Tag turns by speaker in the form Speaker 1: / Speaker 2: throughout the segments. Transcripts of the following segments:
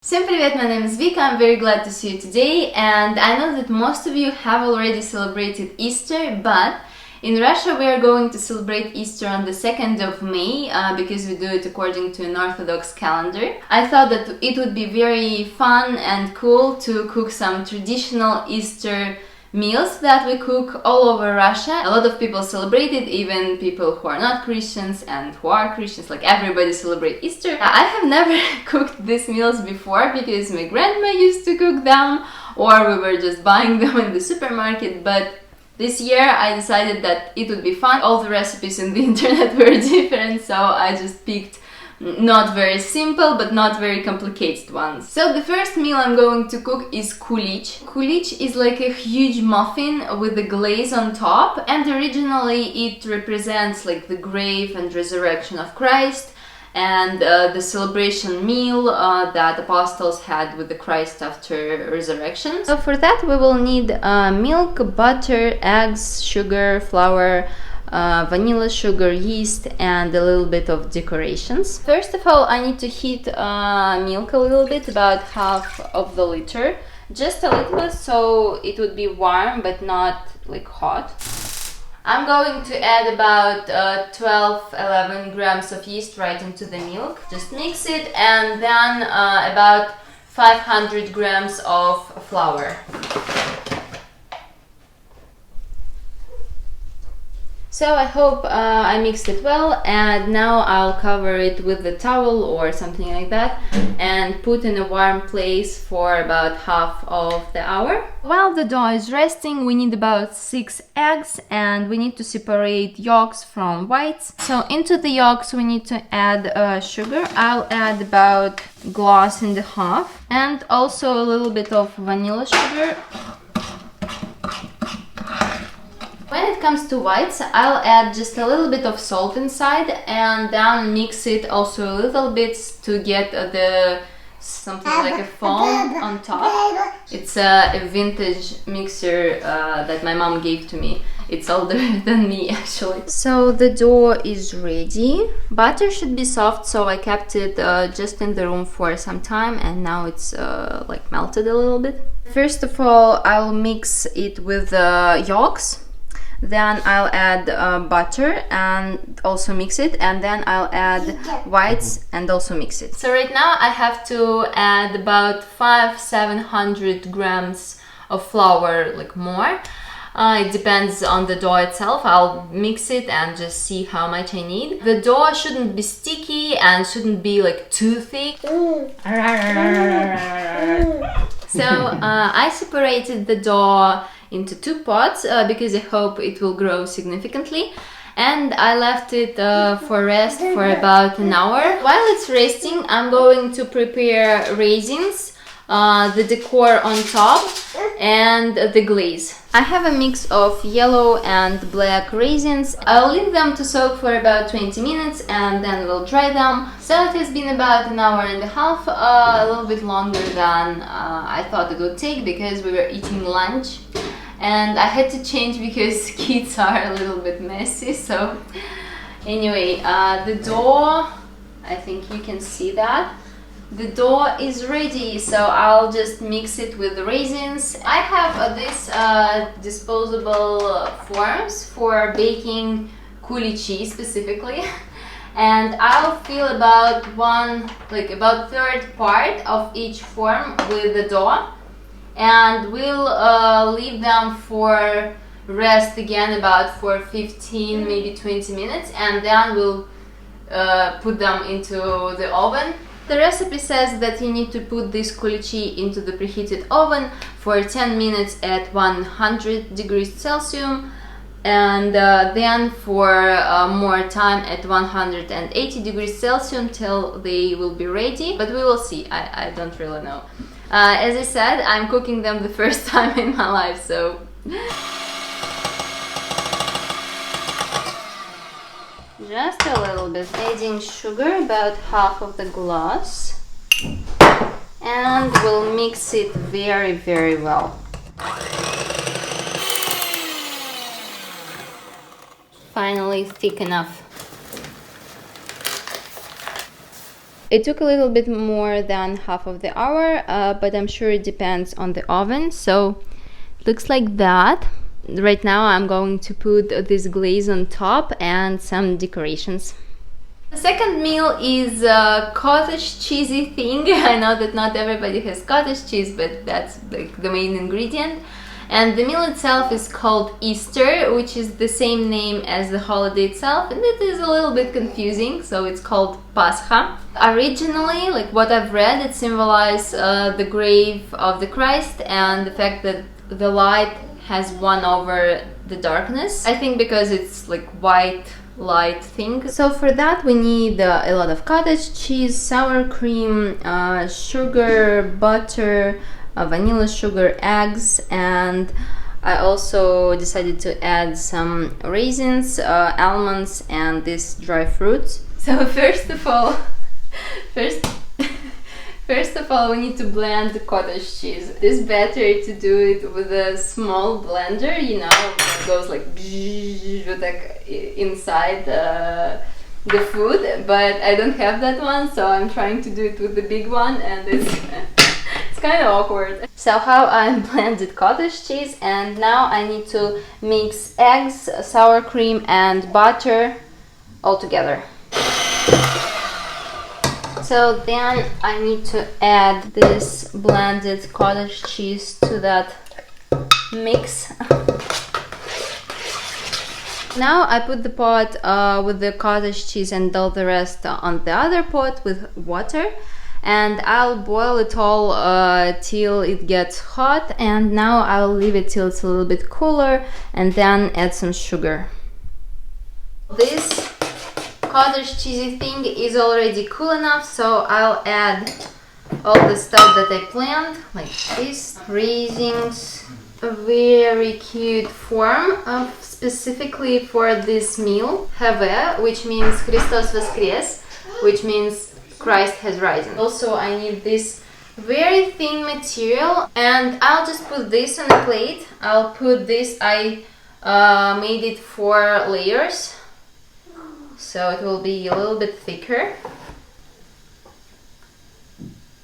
Speaker 1: Всем привет, my name is Vika, I'm very glad to see you today, and I know that most of you have already celebrated Easter, but in Russia we are going to celebrate Easter on the 2nd of May because we do it according to an Orthodox calendar. I thought that it would be very fun and cool to cook some traditional Easter meals that we cook all over Russia. A lot of people celebrate it, even people who are not Christians and who are Christians, like everybody celebrate Easter. I have never cooked these meals before because my grandma used to cook them or we were just buying them in the supermarket, but this year I decided that it would be fun. All the recipes in the internet were different, so I just picked not very simple but not very complicated ones. So the first meal I'm going to cook is kulich. Kulich is like a huge muffin with a glaze on top, and originally it represents like the grave and resurrection of Christ and the celebration meal that apostles had with the Christ after resurrection. So for that we will need milk, butter, eggs, sugar, flour, vanilla sugar, yeast, and a little bit of decorations. First of all, I need to heat milk a little bit, about half of the liter, just a little bit, so it would be warm but not like hot. I'm going to add about 12-11 grams of yeast right into the milk. Just mix it, and then about 500 grams of flour. So I hope I mixed it well, and now I'll cover it with a towel or something like that and put in a warm place for about half of the hour. While the dough is resting, we need about 6 eggs, and we need to separate yolks from whites. So into the yolks we need to add sugar. I'll add about a glass and a half, and also a little bit of vanilla sugar. When it comes to whites, I'll add just a little bit of salt inside and then mix it also a little bit to get something like a foam on top. It's a vintage mixer that my mom gave to me. It's older than me actually. So the dough is ready. Butter should be soft, so I kept it just in the room for some time, and now it's like melted a little bit. First of all, I'll mix it with yolks. Then I'll add butter and also mix it, and then I'll add whites and also mix it. So right now I have to add about 500-700 grams of flour, like more. It depends on the dough itself. I'll mix it and just see how much I need. The dough shouldn't be sticky and shouldn't be like too thick. So I separated the dough into 2 pots because I hope it will grow significantly, and I left it for rest for about an hour. While it's resting, I'm going to prepare raisins, the decor on top, and the glaze. I have a mix of yellow and black raisins. I'll leave them to soak for about 20 minutes and then we'll dry them. So it has been about an hour and a half, a little bit longer than I thought it would take because we were eating lunch. And I had to change because kids are a little bit messy. So anyway, the dough, I think you can see that. The dough is ready, so I'll just mix it with the raisins. I have this disposable forms for baking kulichi specifically. And I'll fill about about third part of each form with the dough. And we'll leave them for rest again about for 15, maybe 20 minutes, and then we'll put them into the oven. The recipe says that you need to put this kulichi into the preheated oven for 10 minutes at 100 degrees Celsius, and then for more time at 180 degrees Celsius till they will be ready, but we will see. I don't really know. As I said, I'm cooking them the first time in my life, so just a little bit. Adding sugar, about half of the glass, and we'll mix it very, very well. Finally thick enough. It took a little bit more than half of the hour, but I'm sure it depends on the oven. So it looks like that. Right now I'm going to put this glaze on top and some decorations. The second meal is a cottage cheesy thing. I know that not everybody has cottage cheese, but that's like the main ingredient. And the meal itself is called Easter, which is the same name as the holiday itself, and it is a little bit confusing, so it's called Paskha. Originally, like what I've read, it symbolizes the grave of the Christ and the fact that the light has won over the darkness. I think because it's like white light thing. So for that we need a lot of cottage cheese, sour cream, sugar, butter, vanilla sugar, eggs, and I also decided to add some raisins, almonds, and these dry fruits. So first of all we need to blend the cottage cheese. It's better to do it with a small blender, you know, it goes like inside the food, but I don't have that one, so I'm trying to do it with the big one, and it's kind of awkward. So how I blended cottage cheese, and now I need to mix eggs, sour cream, and butter all together. So then I need to add this blended cottage cheese to that mix. Now I put the pot with the cottage cheese and all the rest on the other pot with water, and I'll boil it all till it gets hot, and now I'll leave it till it's a little bit cooler and then add some sugar. This cottage cheesy thing is already cool enough, so I'll add all the stuff that I planned, like this, raisins, a very cute form of specifically for this meal, Have, which means Christos Voskres, which means Christ has risen. Also I need this very thin material, and I'll just put this on a plate. I'll put this, I made it 4 layers, so it will be a little bit thicker.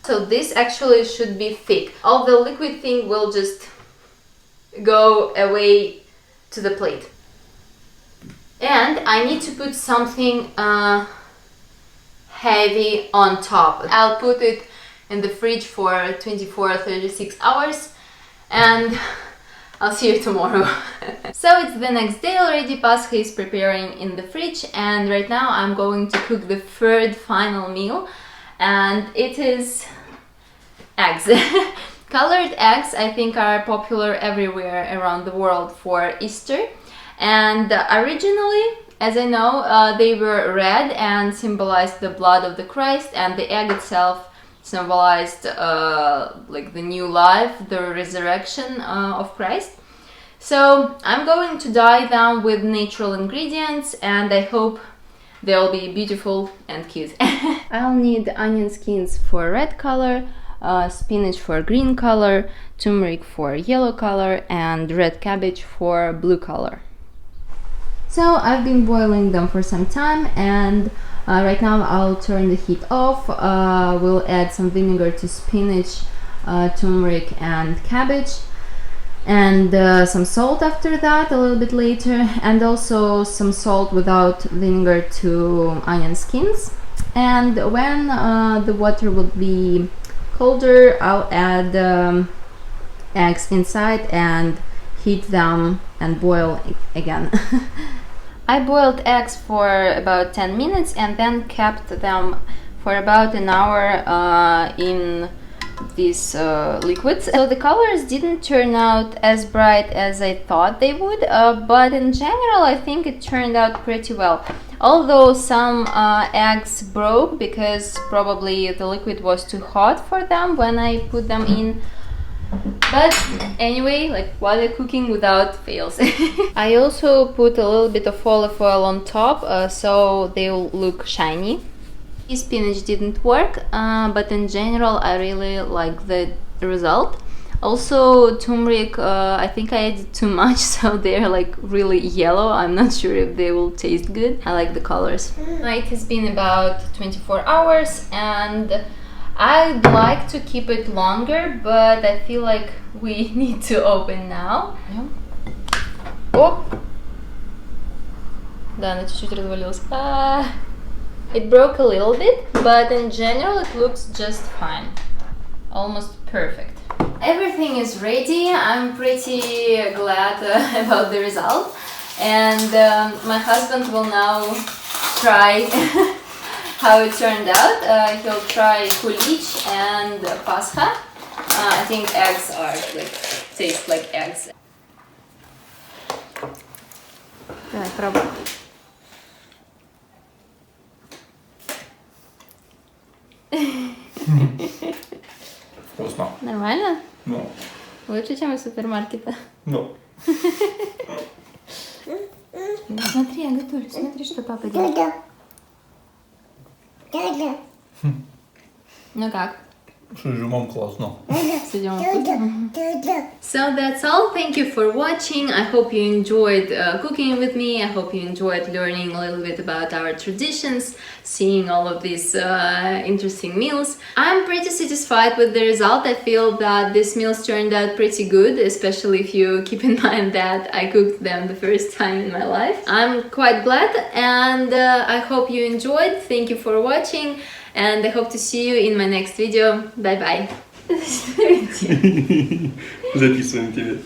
Speaker 1: So this actually should be thick. All the liquid thing will just go away to the plate. And I need to put something heavy on top. I'll put it in the fridge for 24-36 hours, and I'll see you tomorrow. So it's the next day already. Paskha is preparing in the fridge, and right now I'm going to cook the third final meal, and it is eggs. Colored eggs, I think, are popular everywhere around the world for Easter, and originally, as I know, they were red and symbolized the blood of the Christ, and the egg itself symbolized like the new life, the resurrection of Christ. So I'm going to dye them with natural ingredients, and I hope they'll be beautiful and cute. I'll need onion skins for red color, spinach for green color, turmeric for yellow color, and red cabbage for blue color. So I've been boiling them for some time, and right now I'll turn the heat off. We'll add some vinegar to spinach, turmeric, and cabbage, and some salt after that a little bit later, and also some salt without vinegar to onion skins. And when the water will be colder, I'll add eggs inside and heat them and boil again. I boiled eggs for about 10 minutes and then kept them for about an hour in these liquids. So the colors didn't turn out as bright as I thought they would, but in general I think it turned out pretty well. Although some eggs broke because probably the liquid was too hot for them when I put them in. But anyway, like water cooking without fails. I also put a little bit of olive oil on top so they'll look shiny. Spinach didn't work, but in general I really like the result. Also, turmeric, I think I added too much, so they're like really yellow. I'm not sure if they will taste good. I like the colors. It has been about 24 hours and I'd like to keep it longer, but I feel like we need to open now. Оп! Да, она чуть-чуть развалилась. It broke a little bit, but in general it looks just fine. Almost perfect. Everything is ready. I'm pretty glad about the result. And my husband will now try how it turned out. He'll try kulich and Paskha. I think eggs are taste like eggs. Давай, пробуй.
Speaker 2: Вкусно.
Speaker 1: Нормально?
Speaker 2: Ну.
Speaker 1: Лучше, чем из супермаркета.
Speaker 2: Ну.
Speaker 1: Смотри, я готовлю. Смотри, что папа делает. Ну как?
Speaker 2: С изюмом классно.
Speaker 1: С изюмом вкусно. So that's all. Thank you for watching. I hope you enjoyed cooking with me. I hope you enjoyed learning a little bit about our traditions, seeing all of these interesting meals. I'm pretty satisfied with the result. I feel that these meals turned out pretty good, especially if you keep in mind that I cooked them the first time in my life. I'm quite glad and I hope you enjoyed. Thank you for watching. And I hope to see you in my next video. Bye-bye.
Speaker 2: Записываем тебе.